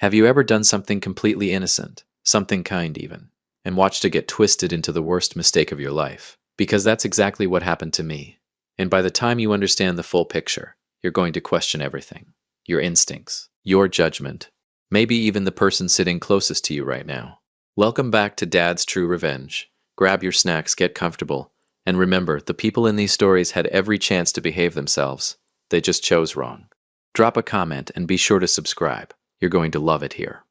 Have you ever done something completely innocent, something kind even, and watched it get twisted into the worst mistake of your life? Because that's exactly what happened to me. And by the time you understand the full picture, you're going to question everything. Your instincts, your judgment, maybe even the person sitting closest to you right now. Welcome back to Dad's True Revenge. Grab your snacks, get comfortable, and remember, the people in these stories had every chance to behave themselves. They just chose wrong. Drop a comment and be sure to subscribe. You're going to love it here.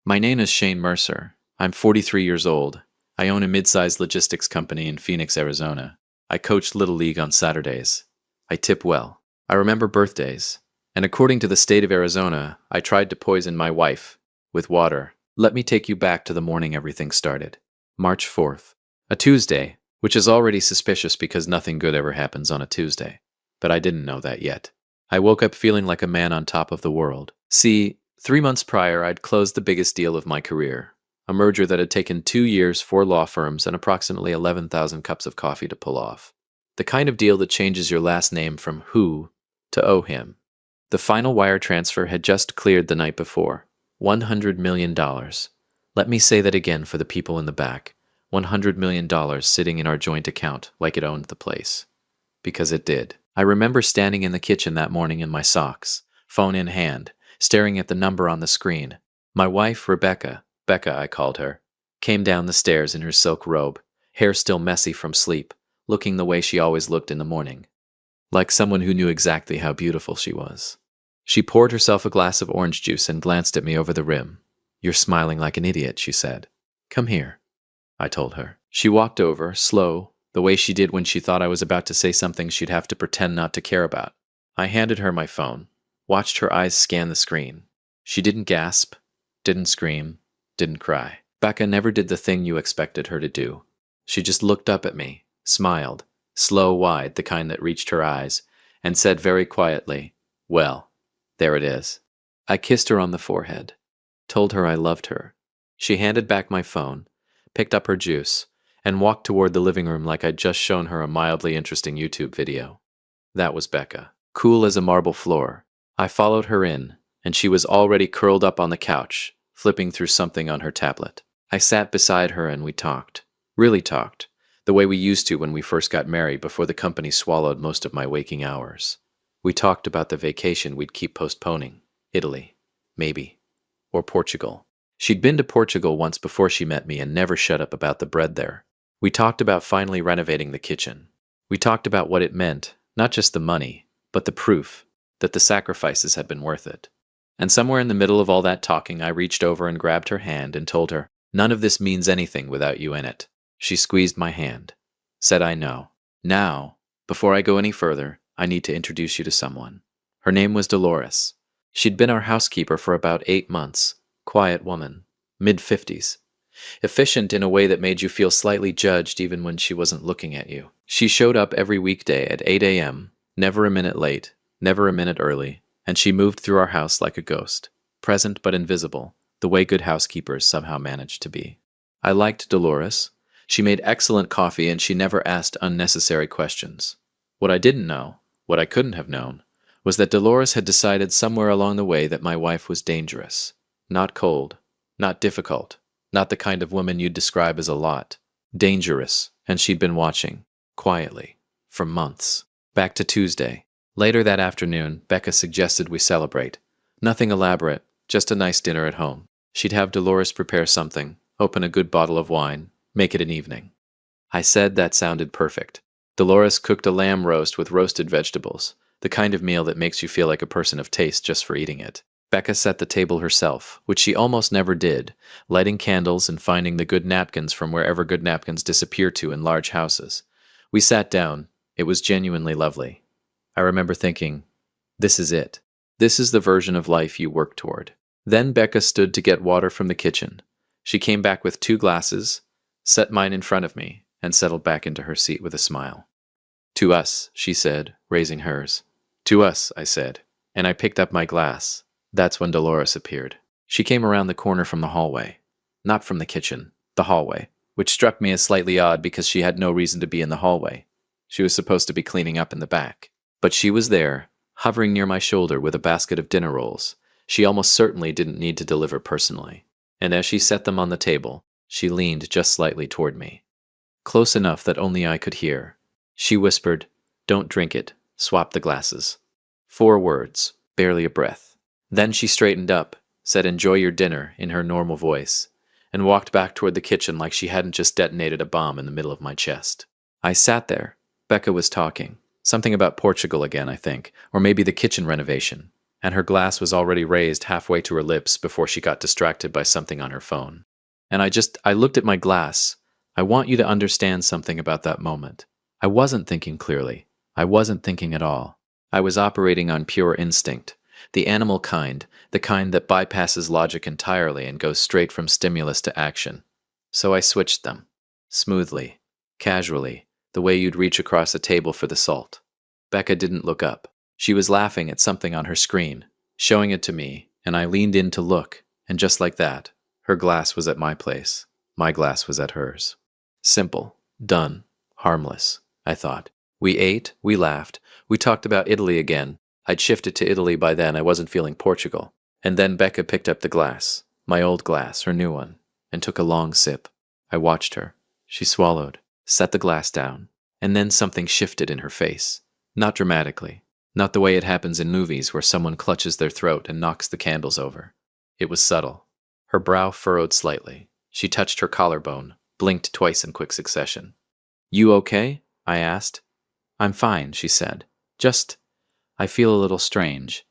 My name is Shane Mercer. I'm 43 years old. I own a mid-sized logistics company in Phoenix, Arizona. I coach Little League on Saturdays. I tip well. I remember birthdays. And according to the state of Arizona, I tried to poison my wife with water. Let me take you back to the morning everything started. March 4th. A Tuesday, which is already suspicious because nothing good ever happens on a Tuesday. But I didn't know that yet. I woke up feeling like a man on top of the world. See, 3 months prior, I'd closed the biggest deal of my career. A merger that had taken 2 years, 4 law firms, and approximately 11,000 cups of coffee to pull off. The kind of deal that changes your last name from who to owe him. The final wire transfer had just cleared the night before. $100 million. Let me say that again for the people in the back. $100 million sitting in our joint account like it owned the place. Because it did. I remember standing in the kitchen that morning in my socks, phone in hand, staring at the number on the screen. My wife, Rebecca I called her, came down the stairs in her silk robe, hair still messy from sleep, looking the way she always looked in the morning. Like someone who knew exactly how beautiful she was. She poured herself a glass of orange juice and glanced at me over the rim. "You're smiling like an idiot," she said. "Come here," I told her. She walked over, slow, the way she did when she thought I was about to say something she'd have to pretend not to care about. I handed her my phone, watched her eyes scan the screen. She didn't gasp, didn't scream, didn't cry. Becca never did the thing you expected her to do. She just looked up at me, smiled, slow, wide, the kind that reached her eyes, and said very quietly, "Well, there it is." I kissed her on the forehead, told her I loved her. She handed back my phone, picked up her juice, and walked toward the living room like I'd just shown her a mildly interesting YouTube video. That was Becca, cool as a marble floor. I followed her in, and she was already curled up on the couch, flipping through something on her tablet. I sat beside her and we talked. Really talked. The way we used to when we first got married before the company swallowed most of my waking hours. We talked about the vacation we'd keep postponing. Italy. Maybe. Or Portugal. She'd been to Portugal once before she met me and never shut up about the bread there. We talked about finally renovating the kitchen. We talked about what it meant, not just the money, but the proof that the sacrifices had been worth it. And somewhere in the middle of all that talking, I reached over and grabbed her hand and told her, "None of this means anything without you in it." She squeezed my hand, said, "I know. Now, before I go any further, I need to introduce you to someone." Her name was Dolores. She'd been our housekeeper for about 8 months. Quiet woman, mid-50s. Efficient in a way that made you feel slightly judged even when she wasn't looking at you. She showed up every weekday at 8 a.m., never a minute late, never a minute early, and she moved through our house like a ghost, present but invisible, the way good housekeepers somehow managed to be. I liked Dolores. She made excellent coffee and she never asked unnecessary questions. What I didn't know, what I couldn't have known, was that Dolores had decided somewhere along the way that my wife was dangerous. Not cold, not difficult, not the kind of woman you'd describe as a lot. Dangerous, and she'd been watching, quietly, for months. Back to Tuesday. Later that afternoon, Becca suggested we celebrate. Nothing elaborate, just a nice dinner at home. She'd have Dolores prepare something, open a good bottle of wine, make it an evening. I said that sounded perfect. Dolores cooked a lamb roast with roasted vegetables, the kind of meal that makes you feel like a person of taste just for eating it. Becca set the table herself, which she almost never did, lighting candles and finding the good napkins from wherever good napkins disappear to in large houses. We sat down. It was genuinely lovely. I remember thinking, this is it. This is the version of life you work toward. Then Becca stood to get water from the kitchen. She came back with 2 glasses, set mine in front of me, and settled back into her seat with a smile. "To us," she said, raising hers. "To us," I said, and I picked up my glass. That's when Dolores appeared. She came around the corner from the hallway. Not from the kitchen, the hallway, which struck me as slightly odd because she had no reason to be in the hallway. She was supposed to be cleaning up in the back. But she was there, hovering near my shoulder with a basket of dinner rolls, She almost certainly didn't need to deliver personally. And as she set them on the table, she leaned just slightly toward me. Close enough that only I could hear. She whispered, "Don't drink it. Swap the glasses." 4 words, barely a breath. Then she straightened up, said "Enjoy your dinner" in her normal voice, and walked back toward the kitchen like she hadn't just detonated a bomb in the middle of my chest. I sat there. Becca was talking. Something about Portugal again, I think, or maybe the kitchen renovation, and her glass was already raised halfway to her lips before she got distracted by something on her phone. And I looked at my glass. I want you to understand something about that moment. I wasn't thinking clearly. I wasn't thinking at all. I was operating on pure instinct, the animal kind, the kind that bypasses logic entirely and goes straight from stimulus to action. So I switched them. Smoothly, casually, the way you'd reach across a table for the salt. Becca didn't look up. She was laughing at something on her screen, showing it to me, and I leaned in to look, and just like that, her glass was at my place. My glass was at hers. Simple, done, harmless, I thought. We ate, we laughed, we talked about Italy again. I'd shifted to Italy by then, I wasn't feeling Portugal. And then Becca picked up the glass, my old glass, her new one, and took a long sip. I watched her. She swallowed, set the glass down, and then something shifted in her face. Not dramatically, not the way it happens in movies where someone clutches their throat and knocks the candles over. It was subtle. Her brow furrowed slightly. She touched her collarbone, blinked twice in quick succession. "You okay?" I asked. "I'm fine," she said. I feel a little strange."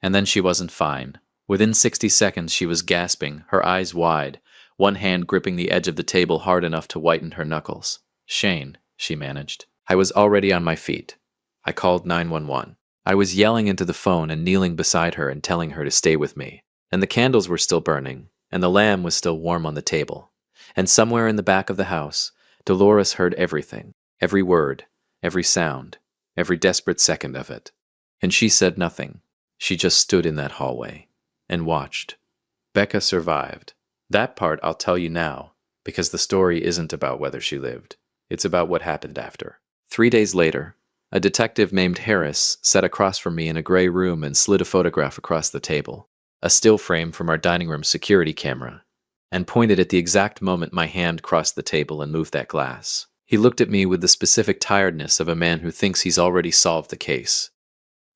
And then she wasn't fine. Within 60 seconds she was gasping, her eyes wide, one hand gripping the edge of the table hard enough to whiten her knuckles. "Shane," she managed. I was already on my feet. I called 911. I was yelling into the phone and kneeling beside her and telling her to stay with me. And the candles were still burning, and the lamb was still warm on the table. And somewhere in the back of the house, Dolores heard everything, every word, every sound, every desperate second of it. And she said nothing. She just stood in that hallway and watched. Becca survived. That part I'll tell you now, because the story isn't about whether she lived. It's about what happened after. 3 days later, a detective named Harris sat across from me in a gray room and slid a photograph across the table, a still frame from our dining room security camera, and pointed at the exact moment my hand crossed the table and moved that glass. He looked at me with the specific tiredness of a man who thinks he's already solved the case.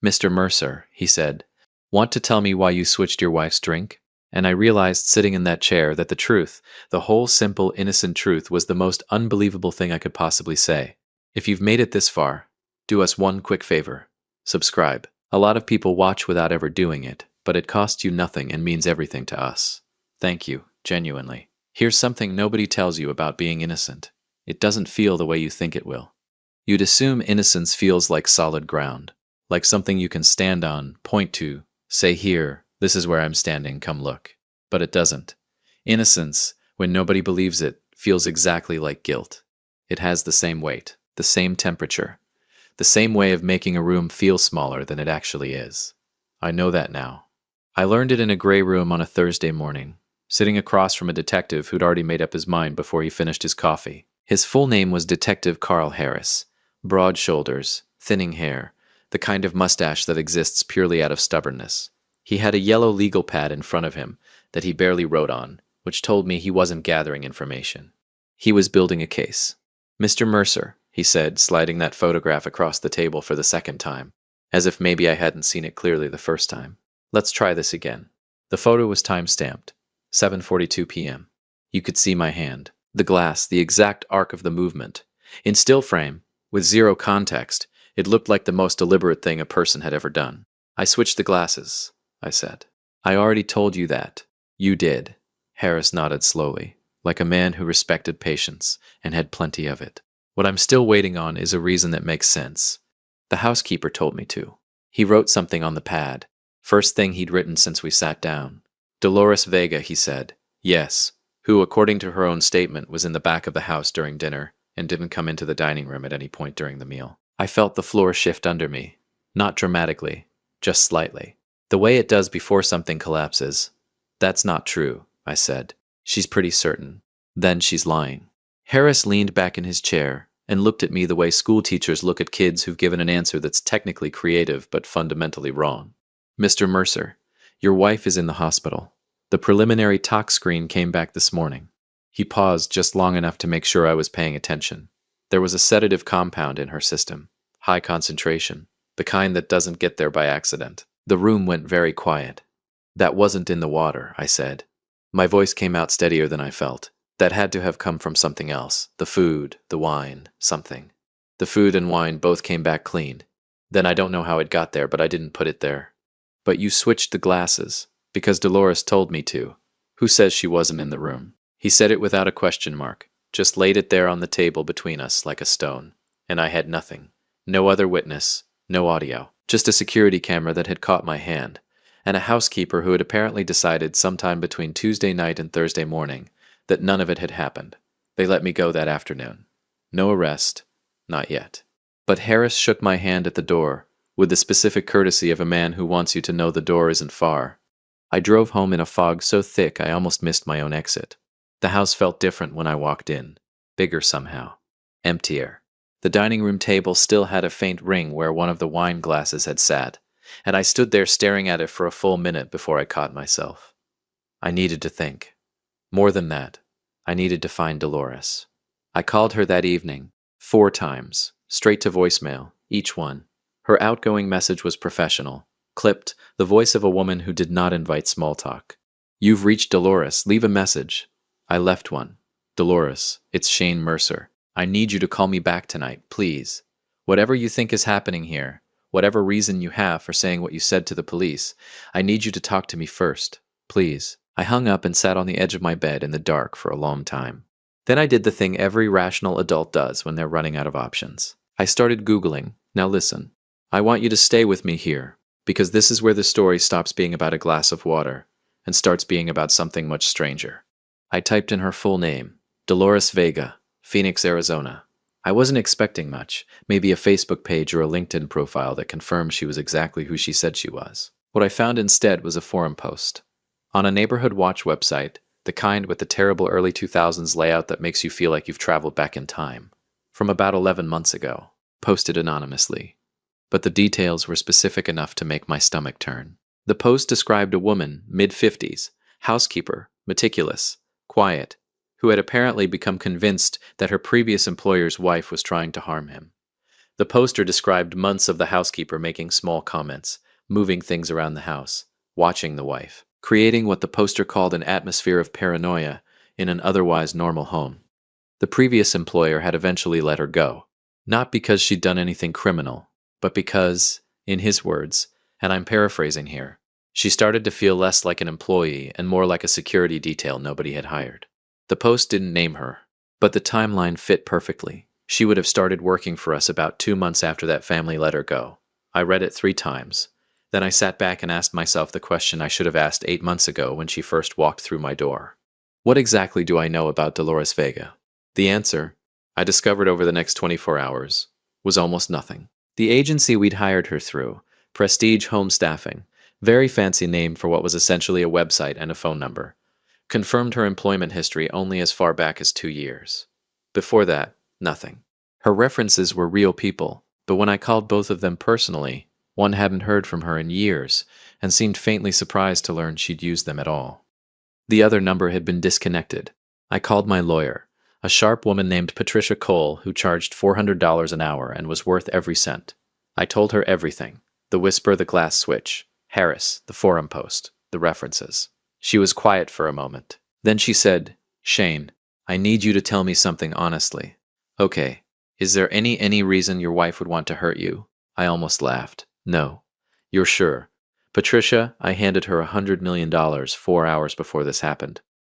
"Mr. Mercer," he said, "want to tell me why you switched your wife's drink?" And I realized sitting in that chair that the truth, the whole simple, innocent truth, was the most unbelievable thing I could possibly say. If you've made it this far, do us one quick favor. Subscribe. A lot of people watch without ever doing it, but it costs you nothing and means everything to us. Thank you, genuinely. Here's something nobody tells you about being innocent. It doesn't feel the way you think it will. You'd assume innocence feels like solid ground, like something you can stand on, point to, say, "Here, this is where I'm standing, come look." But it doesn't. Innocence, when nobody believes it, feels exactly like guilt. It has the same weight, the same temperature, the same way of making a room feel smaller than it actually is. I know that now. I learned it in a gray room on a Thursday morning, sitting across from a detective who'd already made up his mind before he finished his coffee. His full name was Detective Carl Harris. Broad shoulders, thinning hair, the kind of mustache that exists purely out of stubbornness. He had a yellow legal pad in front of him that he barely wrote on, which told me he wasn't gathering information. He was building a case. "Mr. Mercer," he said, sliding that photograph across the table for the second time, as if maybe I hadn't seen it clearly the first time. "Let's try this again." The photo was time-stamped, 7:42 p.m. You could see my hand, the glass, the exact arc of the movement. In still frame, with zero context, it looked like the most deliberate thing a person had ever done. "I switched the glasses," I said. "I already told you that." "You did." Harris nodded slowly, like a man who respected patience and had plenty of it. "What I'm still waiting on is a reason that makes sense. The housekeeper told me to." He wrote something on the pad, first thing he'd written since we sat down. "Dolores Vega," he said. "Yes," who, according to her own statement, was in the back of the house during dinner and didn't come into the dining room at any point during the meal. I felt the floor shift under me. Not dramatically, just slightly. The way it does before something collapses. "That's not true," I said. "She's pretty certain." "Then she's lying." Harris leaned back in his chair and looked at me the way school teachers look at kids who've given an answer that's technically creative but fundamentally wrong. "Mr. Mercer, Your wife is in the hospital. The preliminary tox screen came back this morning. He paused just long enough to make sure I was paying attention. There was a sedative compound in her system, high concentration, the kind that doesn't get there by accident. The room went very quiet. That wasn't in the water, I said. My voice came out steadier than I felt. That had to have come from something else. The food, the wine, something. The food and wine both came back clean. Then I don't know how it got there, but I didn't put it there. But you switched the glasses, because Dolores told me to. Who says she wasn't in the room? He said it without a question mark, just laid it there on the table between us like a stone. And I had nothing. No other witness, no audio. Just a security camera that had caught my hand, and a housekeeper who had apparently decided sometime between Tuesday night and Thursday morning that none of it had happened. They let me go that afternoon. No arrest, not yet. But Harris shook my hand at the door, with the specific courtesy of a man who wants you to know the door isn't far. I drove home in a fog so thick I almost missed my own exit. The house felt different when I walked in, bigger somehow, emptier. The dining room table still had a faint ring where one of the wine glasses had sat, and I stood there staring at it for a full minute before I caught myself. I needed to think. More than that, I needed to find Dolores. I called her that evening, 4 times, straight to voicemail, each one. Her outgoing message was professional, clipped, the voice of a woman who did not invite small talk. "You've reached Dolores, leave a message." I left one. "Dolores, it's Shane Mercer. I need you to call me back tonight, please. Whatever you think is happening here, whatever reason you have for saying what you said to the police, I need you to talk to me first, please." I hung up and sat on the edge of my bed in the dark for a long time. Then I did the thing every rational adult does when they're running out of options. I started Googling. Now listen. I want you to stay with me here, because this is where the story stops being about a glass of water and starts being about something much stranger. I typed in her full name, Dolores Vega, Phoenix, Arizona. I wasn't expecting much, maybe a Facebook page or a LinkedIn profile that confirmed she was exactly who she said she was. What I found instead was a forum post. On a neighborhood watch website, the kind with the terrible early 2000s layout that makes you feel like you've traveled back in time, from about 11 months ago, posted anonymously. But the details were specific enough to make my stomach turn. The post described a woman, mid-50s, housekeeper, meticulous, quiet, who had apparently become convinced that her previous employer's wife was trying to harm him. The poster described months of the housekeeper making small comments, moving things around the house, watching the wife, creating what the poster called an atmosphere of paranoia in an otherwise normal home. The previous employer had eventually let her go, not because she'd done anything criminal, but because, in his words, and I'm paraphrasing here, she started to feel less like an employee and more like a security detail nobody had hired. The post didn't name her, but the timeline fit perfectly. She would have started working for us about 2 months after that family let her go. I read it 3 times. Then I sat back and asked myself the question I should have asked 8 months ago when she first walked through my door. What exactly do I know about Dolores Vega? The answer, I discovered over the next 24 hours, was almost nothing. The agency we'd hired her through, Prestige Home Staffing, very fancy name for what was essentially a website and a phone number, confirmed her employment history only as far back as 2 years. Before that, nothing. Her references were real people, but when I called both of them personally, one hadn't heard from her in years and seemed faintly surprised to learn she'd used them at all. The other number had been disconnected. I called my lawyer, a sharp woman named Patricia Cole who charged $400 an hour and was worth every cent. I told her everything, the whisper, the glass switch, Harris, the forum post, the references. She was quiet for a moment. Then she said, "Shane, I need you to tell me something honestly." "Okay, is there any reason your wife would want to hurt you?" I almost laughed. "No." "You're sure?" "Patricia, I handed her $100 million 4 hours before this happened."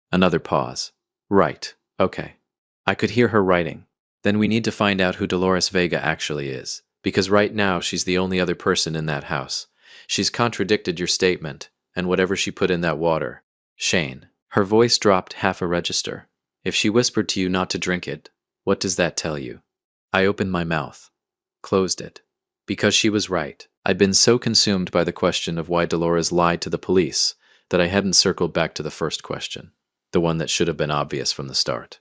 Another pause. "Right, okay." I could hear her writing. "Then we need to find out who Dolores Vega actually is, because right now she's the only other person in that house. She's contradicted your statement, and whatever she put in that water." "Shane." Her voice dropped half a register. "If she whispered to you not to drink it, what does that tell you?" I opened my mouth, closed it. Because she was right. I'd been so consumed by the question of why Dolores lied to the police that I hadn't circled back to the first question, the one that should have been obvious from the start.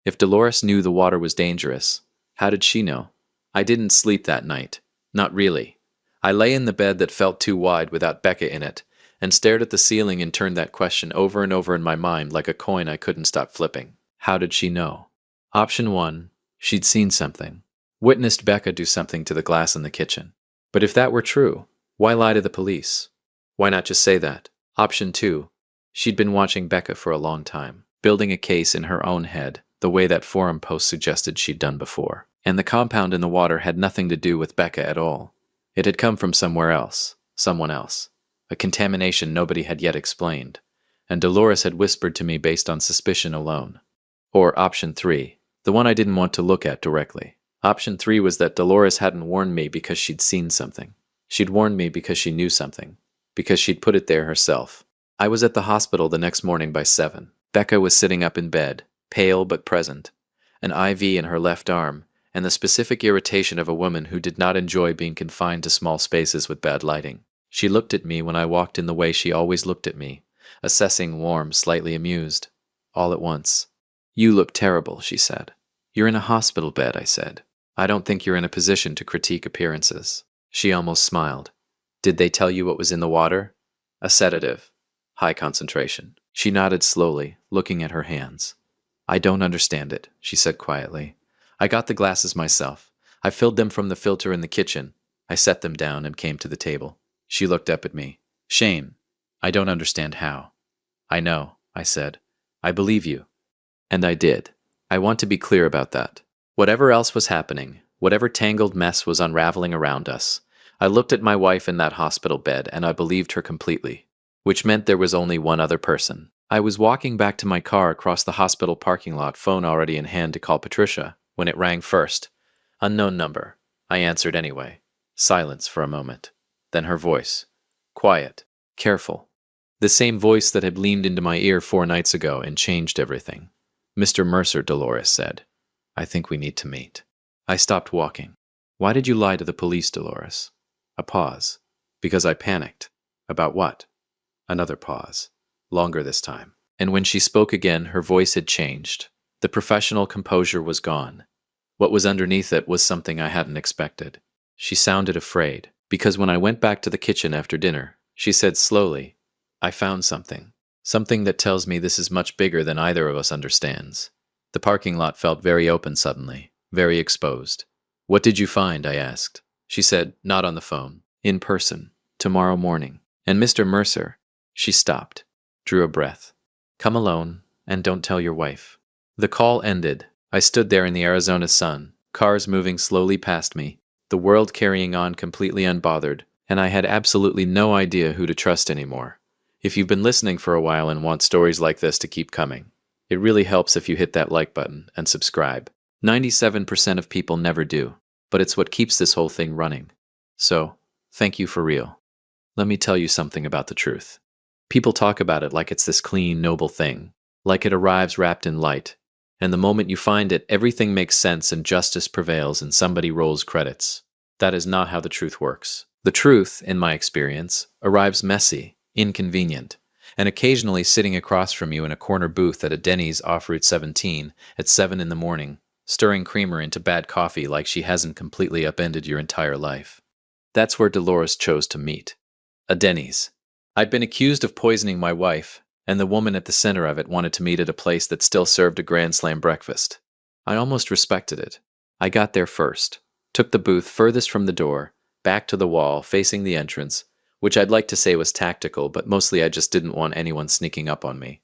If Dolores knew the water was dangerous, how did she know? I didn't sleep that night. Not really. I lay in the bed that felt too wide without Becca in it, and stared at the ceiling and turned that question over and over in my mind like a coin I couldn't stop flipping. How did she know? Option 1. She'd seen something. Witnessed Becca do something to the glass in the kitchen. But if that were true, why lie to the police? Why not just say that? Option 2. She'd been watching Becca for a long time, building a case in her own head, the way that forum post suggested she'd done before. And the compound in the water had nothing to do with Becca at all. It had come from somewhere else, someone else. A contamination nobody had yet explained, and Dolores had whispered to me based on suspicion alone. Or option 3, the one I didn't want to look at directly. Option 3 was that Dolores hadn't warned me because she'd seen something. She'd warned me because she knew something, because she'd put it there herself. I was at the hospital the next morning by 7. Becca was sitting up in bed, pale but present, an IV in her left arm, and the specific irritation of a woman who did not enjoy being confined to small spaces with bad lighting. She looked at me when I walked in the way she always looked at me, assessing, warm, slightly amused. All at once. "You look terrible," she said. "You're in a hospital bed," I said. "I don't think you're in a position to critique appearances." She almost smiled. "Did they tell you what was in the water?" "A sedative. High concentration." She nodded slowly, looking at her hands. "I don't understand it," she said quietly. "I got the glasses myself. I filled them from the filter in the kitchen. I set them down and came to the table." She looked up at me. "Shane, I don't understand how." "I know," I said. "I believe you." And I did. I want to be clear about that. Whatever else was happening, whatever tangled mess was unraveling around us, I looked at my wife in that hospital bed and I believed her completely, which meant there was only one other person. I was walking back to my car across the hospital parking lot, phone already in hand to call Patricia, when it rang first. Unknown number. I answered anyway. Silence for a moment. Then her voice. Quiet. Careful. The same voice that had leaned into my ear 4 nights ago and changed everything. "Mr. Mercer," Dolores said. "I think we need to meet." I stopped walking. "Why did you lie to the police, Dolores?" A pause. "Because I panicked." "About what?" Another pause. Longer this time. And when she spoke again, her voice had changed. The professional composure was gone. What was underneath it was something I hadn't expected. She sounded afraid, because when I went back to the kitchen after dinner, she said slowly, "I found something. Something that tells me this is much bigger than either of us understands." The parking lot felt very open suddenly, very exposed. "What did you find?" I asked. She said, "Not on the phone. In person. Tomorrow morning. And Mr. Mercer." She stopped, drew a breath. "Come alone, and don't tell your wife." The call ended. I stood there in the Arizona sun, cars moving slowly past me, the world carrying on completely unbothered, and I had absolutely no idea who to trust anymore. If you've been listening for a while and want stories like this to keep coming, it really helps if you hit that like button and subscribe. 97% of people never do, but it's what keeps this whole thing running. So, thank you for real. Let me tell you something about the truth. People talk about it like it's this clean, noble thing, like it arrives wrapped in light, and the moment you find it, everything makes sense and justice prevails and somebody rolls credits. That is not how the truth works. The truth, in my experience, arrives messy, inconvenient, and occasionally sitting across from you in a corner booth at a Denny's off Route 17 at 7 in the morning, stirring creamer into bad coffee like she hasn't completely upended your entire life. That's where Dolores chose to meet. A Denny's. I'd been accused of poisoning my wife, and the woman at the center of it wanted to meet at a place that still served a Grand Slam breakfast. I almost respected it. I got there first, took the booth furthest from the door, back to the wall, facing the entrance, which I'd like to say was tactical, but mostly I just didn't want anyone sneaking up on me.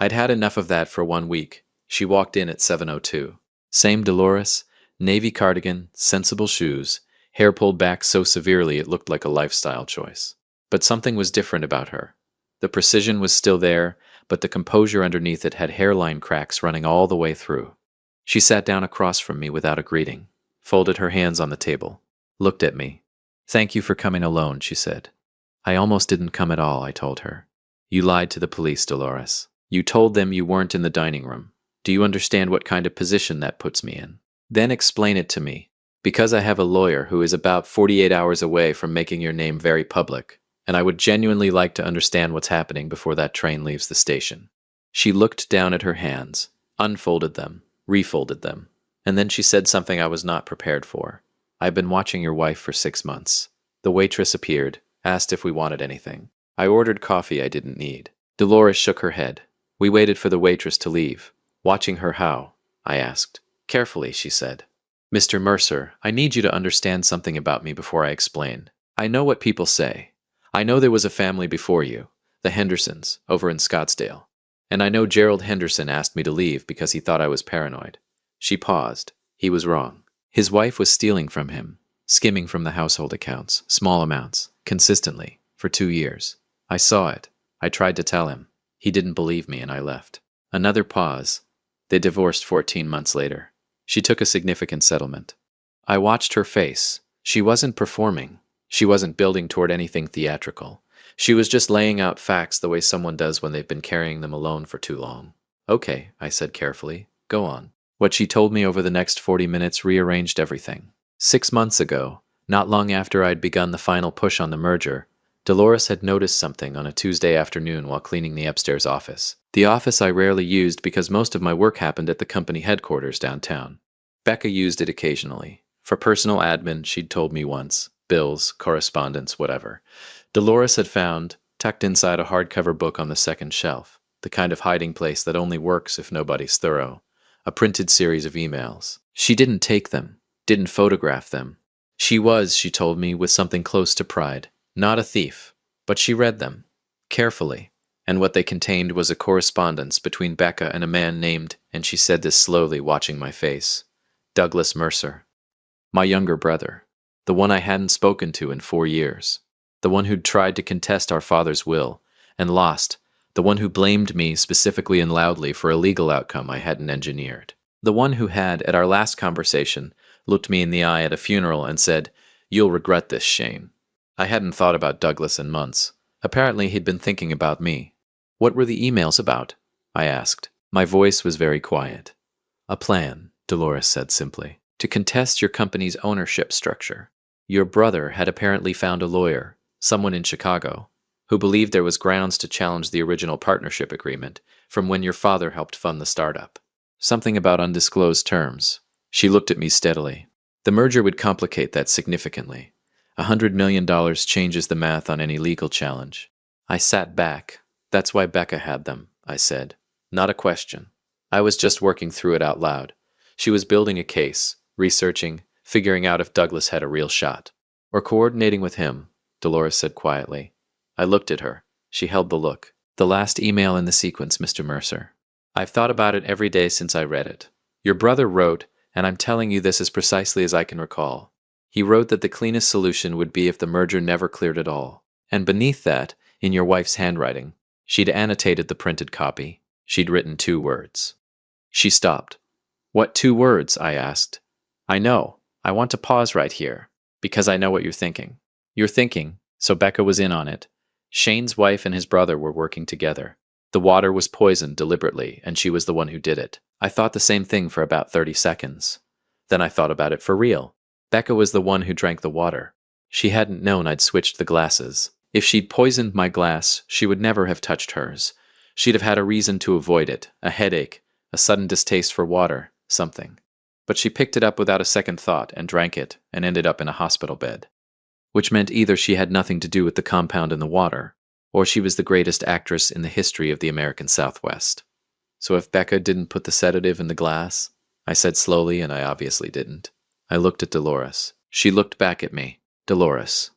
I'd had enough of that for 1 week. She walked in at 7:02. Same Dolores, navy cardigan, sensible shoes, hair pulled back so severely it looked like a lifestyle choice. But something was different about her. The precision was still there, but the composure underneath it had hairline cracks running all the way through. She sat down across from me without a greeting, folded her hands on the table, looked at me. "Thank you for coming alone," she said. "I almost didn't come at all," I told her. "You lied to the police, Dolores. You told them you weren't in the dining room. Do you understand what kind of position that puts me in? Then explain it to me. Because I have a lawyer who is about 48 hours away from making your name very public, and I would genuinely like to understand what's happening before that train leaves the station." She looked down at her hands, unfolded them, refolded them, and then she said something I was not prepared for. "I've been watching your wife for 6 months. The waitress appeared, asked if we wanted anything. I ordered coffee I didn't need. Dolores shook her head. We waited for the waitress to leave. Watching her how? I asked. Carefully, she said. Mr. Mercer, I need you to understand something about me before I explain. I know what people say. I know there was a family before you, the Hendersons, over in Scottsdale. And I know Gerald Henderson asked me to leave because he thought I was paranoid. She paused. He was wrong. His wife was stealing from him, skimming from the household accounts, small amounts, consistently, for 2 years. I saw it. I tried to tell him. He didn't believe me and I left. Another pause. They divorced 14 months later. She took a significant settlement. I watched her face. She wasn't performing. She wasn't building toward anything theatrical. She was just laying out facts the way someone does when they've been carrying them alone for too long. Okay, I said carefully. Go on. What she told me over the next 40 minutes rearranged everything. 6 months ago, not long after I'd begun the final push on the merger, Dolores had noticed something on a Tuesday afternoon while cleaning the upstairs office. The office I rarely used because most of my work happened at the company headquarters downtown. Becca used it occasionally. For personal admin, she'd told me once. Bills, correspondence, whatever. Dolores had found, tucked inside a hardcover book on the second shelf, the kind of hiding place that only works if nobody's thorough, a printed series of emails. She didn't take them, didn't photograph them. She was, she told me, with something close to pride. Not a thief, but she read them, carefully, and what they contained was a correspondence between Becca and a man named, and she said this slowly, watching my face, Douglas Mercer. My younger brother, the one I hadn't spoken to in 4 years, the one who'd tried to contest our father's will, and lost, the one who blamed me specifically and loudly for a legal outcome I hadn't engineered, the one who had, at our last conversation, looked me in the eye at a funeral and said, "You'll regret this, Shane." I hadn't thought about Douglas in months. Apparently he'd been thinking about me. What were the emails about? I asked. My voice was very quiet. A plan, Dolores said simply, to contest your company's ownership structure. Your brother had apparently found a lawyer, someone in Chicago, who believed there was grounds to challenge the original partnership agreement from when your father helped fund the startup. Something about undisclosed terms. She looked at me steadily. The merger would complicate that significantly. $100 million changes the math on any legal challenge. I sat back. That's why Becca had them, I said. Not a question. I was just working through it out loud. She was building a case, researching, figuring out if Douglas had a real shot. Or coordinating with him, Dolores said quietly. I looked at her. She held the look. The last email in the sequence, Mr. Mercer. I've thought about it every day since I read it. Your brother wrote, and I'm telling you this as precisely as I can recall. He wrote that the cleanest solution would be if the merger never cleared at all. And beneath that, in your wife's handwriting, she'd annotated the printed copy. She'd written 2 words. She stopped. What 2 words? I asked. I know. I want to pause right here, because I know what you're thinking. You're thinking, so Becca was in on it. Shane's wife and his brother were working together. The water was poisoned deliberately, and she was the one who did it. I thought the same thing for about 30 seconds. Then I thought about it for real. Becca was the one who drank the water. She hadn't known I'd switched the glasses. If she'd poisoned my glass, she would never have touched hers. She'd have had a reason to avoid it, a headache, a sudden distaste for water, something. But she picked it up without a second thought and drank it and ended up in a hospital bed. Which meant either she had nothing to do with the compound in the water, or she was the greatest actress in the history of the American Southwest. So if Becca didn't put the sedative in the glass, I said slowly, and I obviously didn't. I looked at Dolores. She looked back at me. Dolores.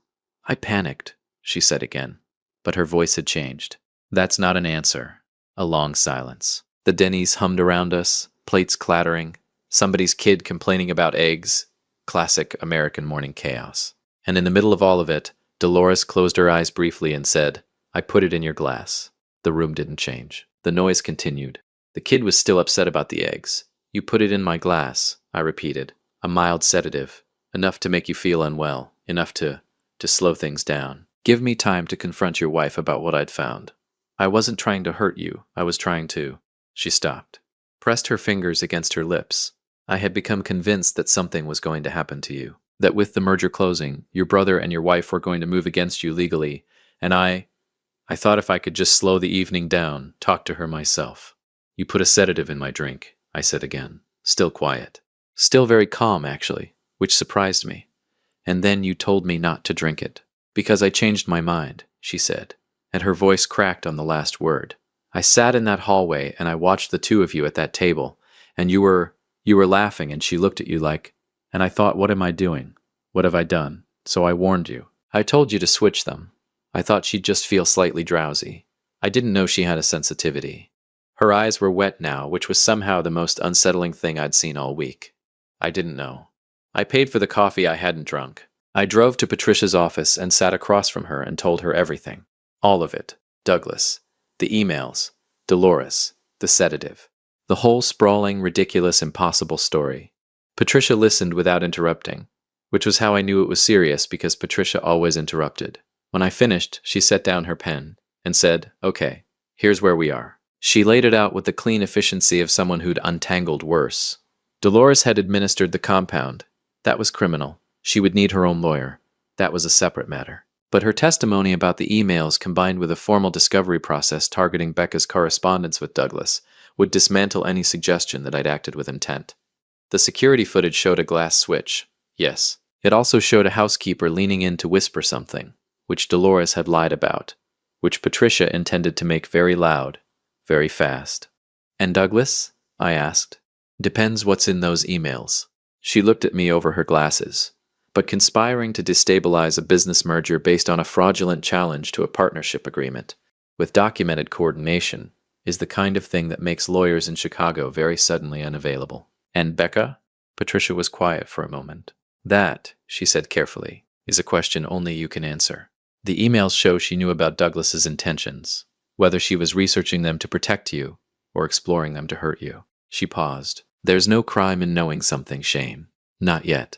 I panicked, she said again, but her voice had changed. That's not an answer. A long silence. The Denny's hummed around us, plates clattering, somebody's kid complaining about eggs, classic American morning chaos. And in the middle of all of it, Dolores closed her eyes briefly and said, I put it in your glass. The room didn't change. The noise continued. The kid was still upset about the eggs. You put it in my glass, I repeated. A mild sedative, enough to make you feel unwell, enough to slow things down. Give me time to confront your wife about what I'd found. I wasn't trying to hurt you, I was trying to... She stopped, pressed her fingers against her lips. I had become convinced that something was going to happen to you, that with the merger closing, your brother and your wife were going to move against you legally, and I thought if I could just slow the evening down, talk to her myself. You put a sedative in my drink, I said again, still quiet. Still very calm, actually, which surprised me. And then you told me not to drink it. Because I changed my mind, she said. and her voice cracked on the last word. "I sat in that hallway and I watched the two of you at that table, and you were laughing and she looked at you like, and I thought, what am I doing? What have I done? So I warned you. I told you to switch them. I thought she'd just feel slightly drowsy. I didn't know she had a sensitivity." Her eyes were wet now, which was somehow the most unsettling thing I'd seen all week. I didn't know. I paid for the coffee I hadn't drunk. I drove to Patricia's office and sat across from her and told her everything. All of it. Douglas. The emails. Dolores. The sedative. The whole sprawling, ridiculous, impossible story. Patricia listened without interrupting, which was how I knew it was serious because Patricia always interrupted. When I finished, she set down her pen and said, "Okay, here's where we are." She laid it out with the clean efficiency of someone who'd untangled worse. Dolores had administered the compound. That was criminal. She would need her own lawyer. That was a separate matter. But her testimony about the emails combined with a formal discovery process targeting Becca's correspondence with Douglas would dismantle any suggestion that I'd acted with intent. The security footage showed a glass switch. Yes. It also showed a housekeeper leaning in to whisper something, which Dolores had lied about, which Patricia intended to make very loud, very fast. "And Douglas?" I asked. "Depends what's in those emails." She looked at me over her glasses. But conspiring to destabilize a business merger based on a fraudulent challenge to a partnership agreement, with documented coordination, is the kind of thing that makes lawyers in Chicago very suddenly unavailable. "And Becca?" Patricia was quiet for a moment. "That," she said carefully, "is a question only you can answer. The emails show she knew about Douglas's intentions, whether she was researching them to protect you or exploring them to hurt you." She paused. "There's no crime in knowing something, Shane. Not yet."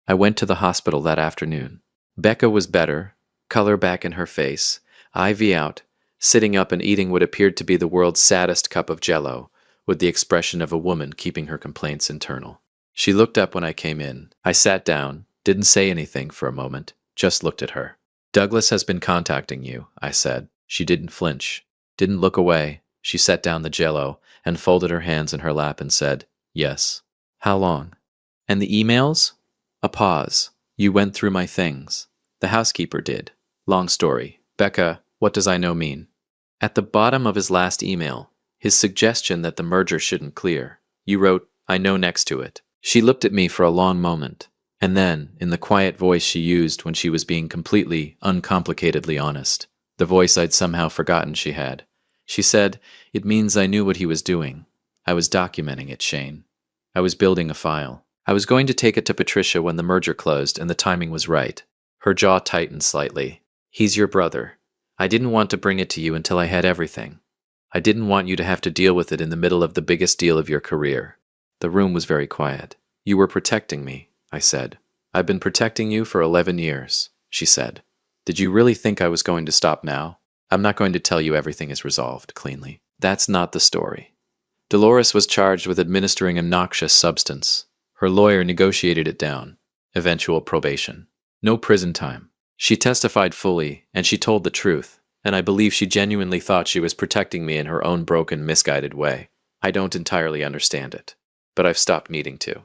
I went to the hospital that afternoon. Becca was better, color back in her face, IV out, sitting up and eating what appeared to be the world's saddest cup of Jell-O, with the expression of a woman keeping her complaints internal. She looked up when I came in. I sat down, didn't say anything for a moment, just looked at her. "Douglas has been contacting you," I said. She didn't flinch, didn't look away. She set down the Jell-O and folded her hands in her lap and said, "Yes." "How long?" "And the emails?" A pause. "You went through my things." "The housekeeper did. Long story. Becca, what does I know mean?" "At the bottom of his last email, his suggestion that the merger shouldn't clear, you wrote, 'I know' next to it." She looked at me for a long moment, and then, in the quiet voice she used when she was being completely, uncomplicatedly honest, the voice I'd somehow forgotten she had, she said, "It means I knew what he was doing. I was documenting it, Shane. I was building a file. I was going to take it to Patricia when the merger closed and the timing was right." Her jaw tightened slightly. "He's your brother. I didn't want to bring it to you until I had everything. I didn't want you to have to deal with it in the middle of the biggest deal of your career." The room was very quiet. "You were protecting me," I said. "I've been protecting you for 11 years, she said. "Did you really think I was going to stop now? I'm not going to tell you everything is resolved cleanly. That's not the story. Dolores was charged with administering a noxious substance. Her lawyer negotiated it down. Eventual probation. No prison time. She testified fully, and she told the truth, and I believe she genuinely thought she was protecting me in her own broken, misguided way. I don't entirely understand it, but I've stopped needing to."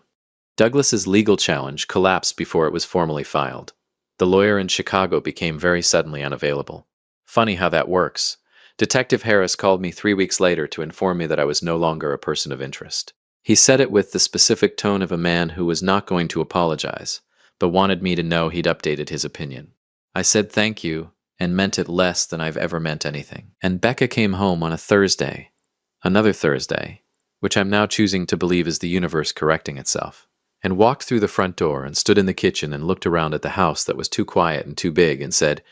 Douglas's legal challenge collapsed before it was formally filed. The lawyer in Chicago became very suddenly unavailable. Funny how that works. Detective Harris called me 3 weeks later to inform me that I was no longer a person of interest. He said it with the specific tone of a man who was not going to apologize, but wanted me to know he'd updated his opinion. I said thank you, and meant it less than I've ever meant anything. And Becca came home on a Thursday, another Thursday, which I'm now choosing to believe is the universe correcting itself, and walked through the front door and stood in the kitchen and looked around at the house that was too quiet and too big and said,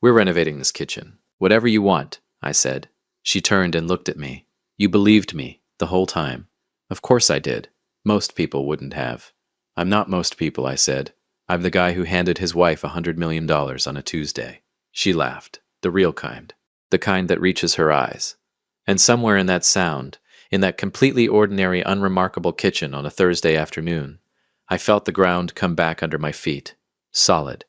"We're renovating this kitchen. Whatever you want," I said. She turned and looked at me. "You believed me the whole time." "Of course I did. Most people wouldn't have." "I'm not most people," I said. "I'm the guy who handed his wife $100 million on a Tuesday." She laughed. The real kind. The kind that reaches her eyes. And somewhere in that sound, in that completely ordinary, unremarkable kitchen on a Thursday afternoon, I felt the ground come back under my feet. Solid.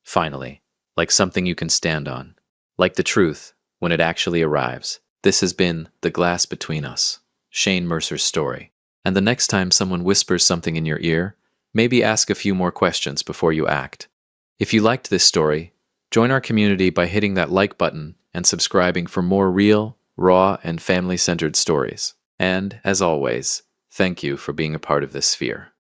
Finally. Like something you can stand on. Like the truth, when it actually arrives. This has been The Glass Between Us. Shane Mercer's story. And the next time someone whispers something in your ear, maybe ask a few more questions before you act. If you liked this story, join our community by hitting that like button and subscribing for more real, raw, and family centered stories. And, as always, thank you for being a part of this sphere.